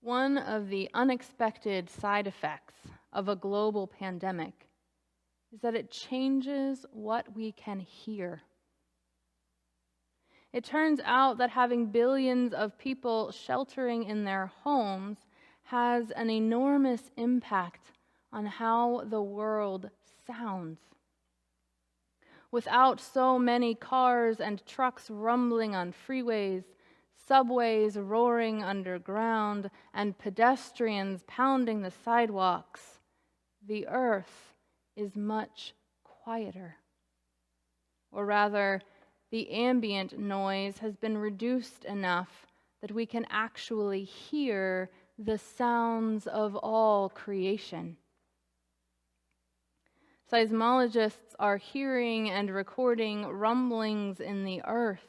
One of the unexpected side effects of a global pandemic is that it changes what we can hear. It turns out that having billions of people sheltering in their homes has an enormous impact on how the world sounds. Without so many cars and trucks rumbling on freeways, subways roaring underground, and pedestrians pounding the sidewalks, the earth is much quieter. Or rather, the ambient noise has been reduced enough that we can actually hear the sounds of all creation. Seismologists are hearing and recording rumblings in the earth,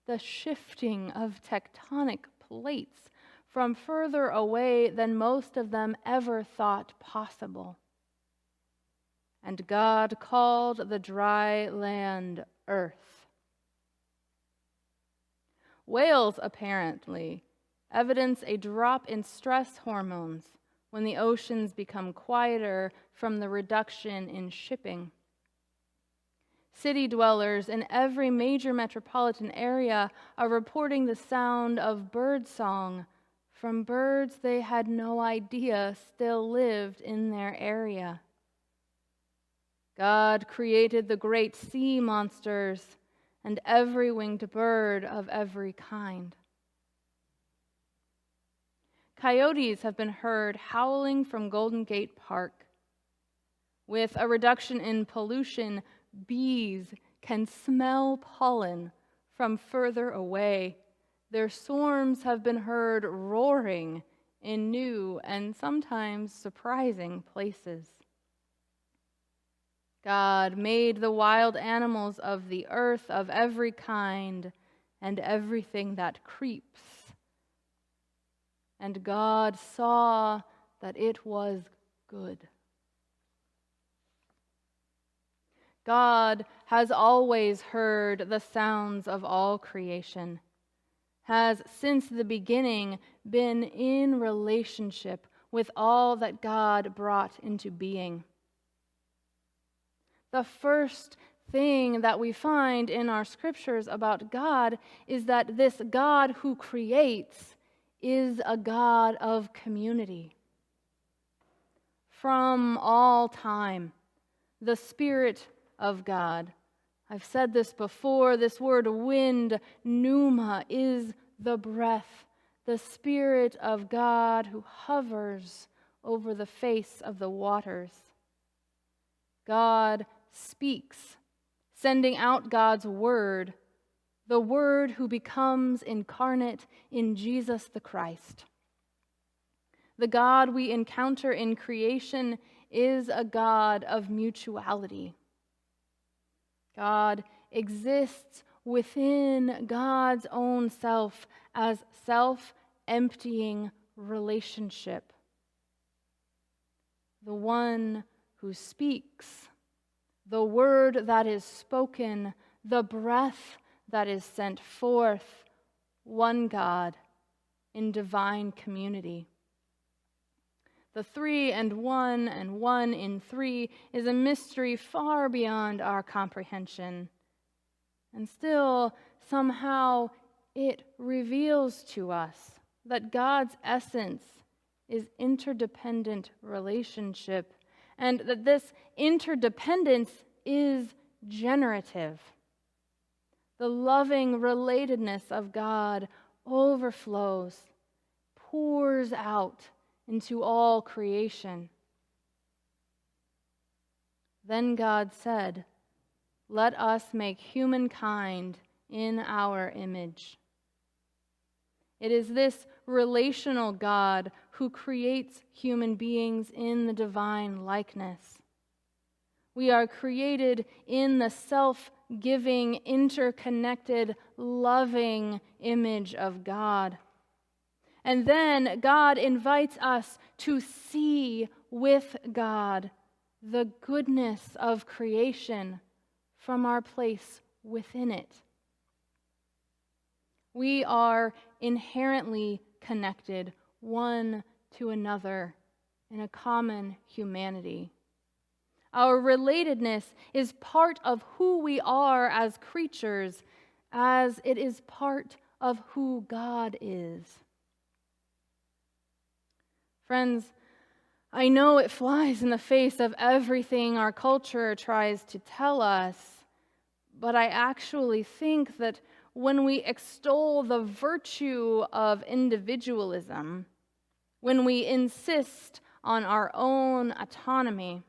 the shifting of tectonic plates from further away than most of them ever thought possible. And God called the dry land earth. Whales apparently evidence a drop in stress hormones when the oceans become quieter from the reduction in shipping. City dwellers in every major metropolitan area are reporting the sound of birdsong from birds they had no idea still lived in their area. God created the great sea monsters and every winged bird of every kind. Coyotes have been heard howling from Golden Gate Park. With a reduction in pollution, bees can smell pollen from further away. Their swarms have been heard roaring in new and sometimes surprising places. God made the wild animals of the earth of every kind and everything that creeps. And God saw that it was good. God has always heard the sounds of all creation, has since the beginning been in relationship with all that God brought into being. The first thing that we find in our scriptures about God is that this God who creates is a God of community. From all time, the Spirit of God, I've said this before, this word wind, pneuma, is the breath, the Spirit of God who hovers over the face of the waters. God speaks, sending out God's word, the Word who becomes incarnate in Jesus the Christ. The God we encounter in creation is a God of mutuality. God exists within God's own self as self-emptying relationship. The one who speaks, the word that is spoken, the breath that is sent forth, one God in divine community. The 3 and 1 and 1 in 3 is a mystery far beyond our comprehension. And still, somehow, it reveals to us that God's essence is interdependent relationship, and that this interdependence is generative. The loving relatedness of God overflows, pours out into all creation. Then God said, "Let us make humankind in our image." It is this relational God who creates human beings in the divine likeness. We are created in the self-giving, interconnected, loving image of God. And then God invites us to see with God the goodness of creation from our place within it. We are inherently connected one to another in a common humanity. Our relatedness is part of who we are as creatures, as it is part of who God is. Friends, I know it flies in the face of everything our culture tries to tell us, but I actually think that when we extol the virtue of individualism, when we insist on our own autonomy,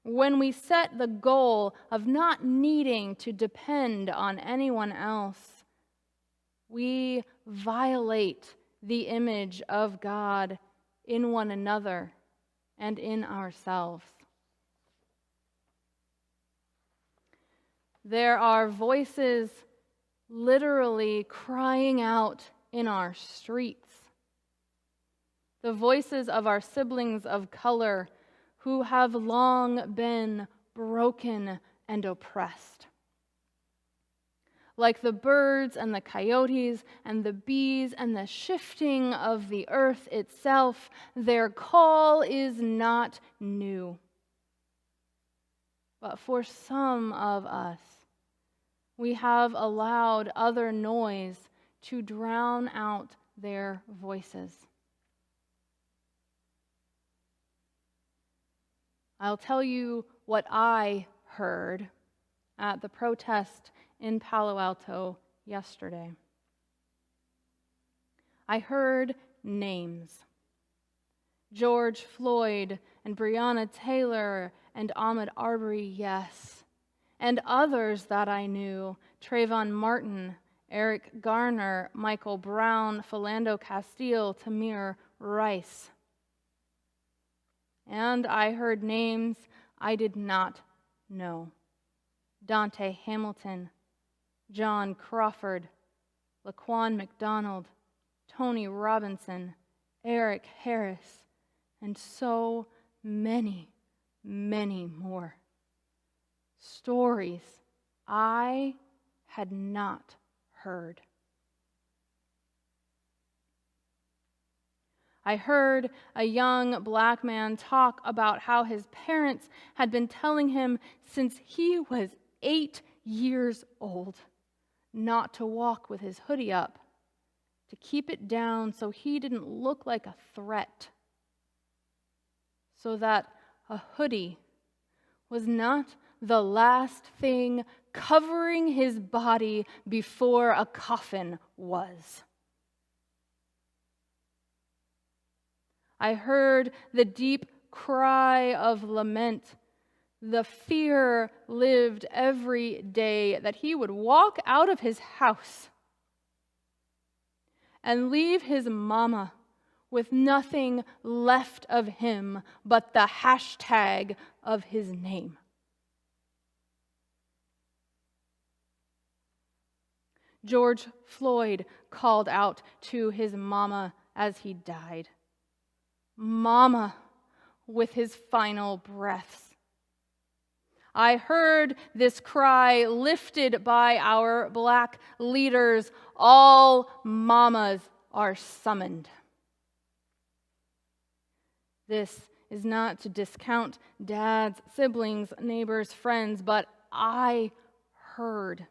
when we set the goal of not needing to depend on anyone else, we violate the image of God in one another and in ourselves. There are voices literally crying out in our streets. The voices of our siblings of color who have long been broken and oppressed. Like the birds and the coyotes and the bees and the shifting of the earth itself, their call is not new. But for some of us, we have allowed other noise to drown out their voices. I'll tell you what I heard at the protest in Palo Alto yesterday. I heard names. George Floyd and Breonna Taylor and Ahmaud Arbery, yes. And others that I knew, Trayvon Martin, Eric Garner, Michael Brown, Philando Castile, Tamir Rice. And I heard names I did not know. Dante Hamilton, John Crawford, Laquan McDonald, Tony Robinson, Eric Harris, and so many, many more. Stories I had not heard. I heard a young black man talk about how his parents had been telling him since he was 8 years old not to walk with his hoodie up, to keep it down so he didn't look like a threat, so that a hoodie was not the last thing covering his body before a coffin was. I heard the deep cry of lament, the fear lived every day that he would walk out of his house and leave his mama with nothing left of him but the hashtag of his name. George Floyd called out to his mama as he died. Mama, with his final breaths. I heard this cry lifted by our black leaders. All mamas are summoned. This is not to discount dads, siblings, neighbors, friends, but I heard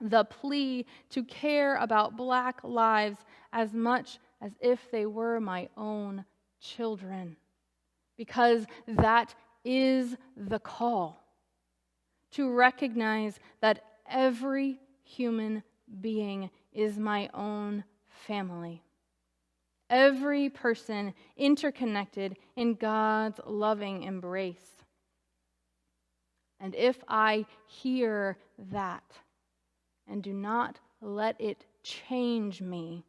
the plea to care about black lives as much as if they were my own children, because that is the call, to recognize that every human being is my own family. Every person interconnected in God's loving embrace. And if I hear that and do not let it change me,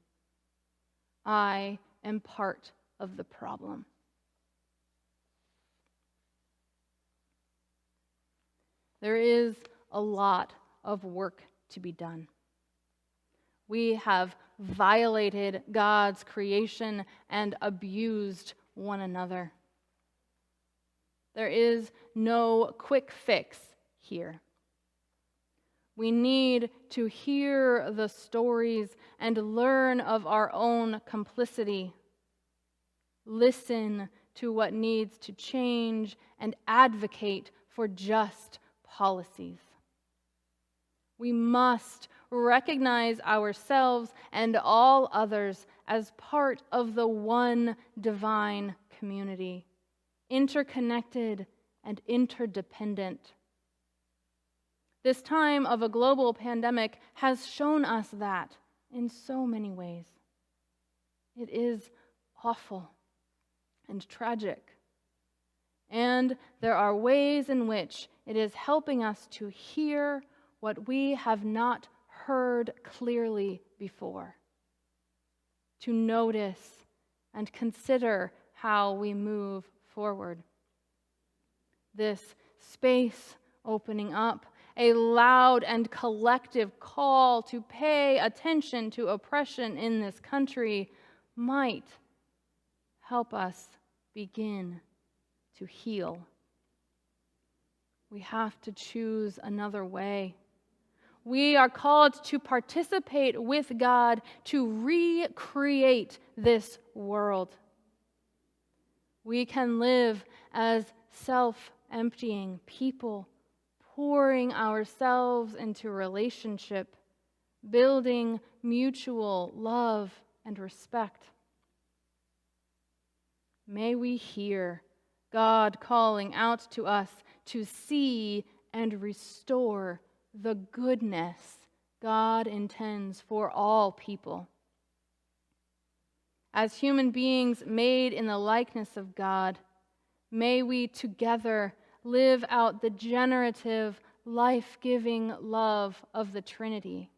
I am part of the problem. There is a lot of work to be done. We have violated God's creation and abused one another. There is no quick fix here. We need to hear the stories and learn of our own complicity, listen to what needs to change, and advocate for just policies. We must recognize ourselves and all others as part of the one divine community, interconnected and interdependent. This time of a global pandemic has shown us that in so many ways. It is awful and tragic. And there are ways in which it is helping us to hear what we have not heard clearly before, to notice and consider how we move forward. This space opening up, a loud and collective call to pay attention to oppression in this country, might help us begin to heal. We have to choose another way. We are called to participate with God to recreate this world. We can live as self-emptying people, pouring ourselves into relationship, building mutual love and respect. May we hear God calling out to us to see and restore the goodness God intends for all people. As human beings made in the likeness of God, may we together live out the generative, life-giving love of the Trinity.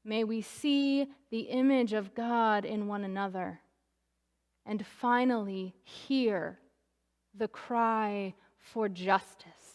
May we see the image of God in one another, and finally hear the cry for justice.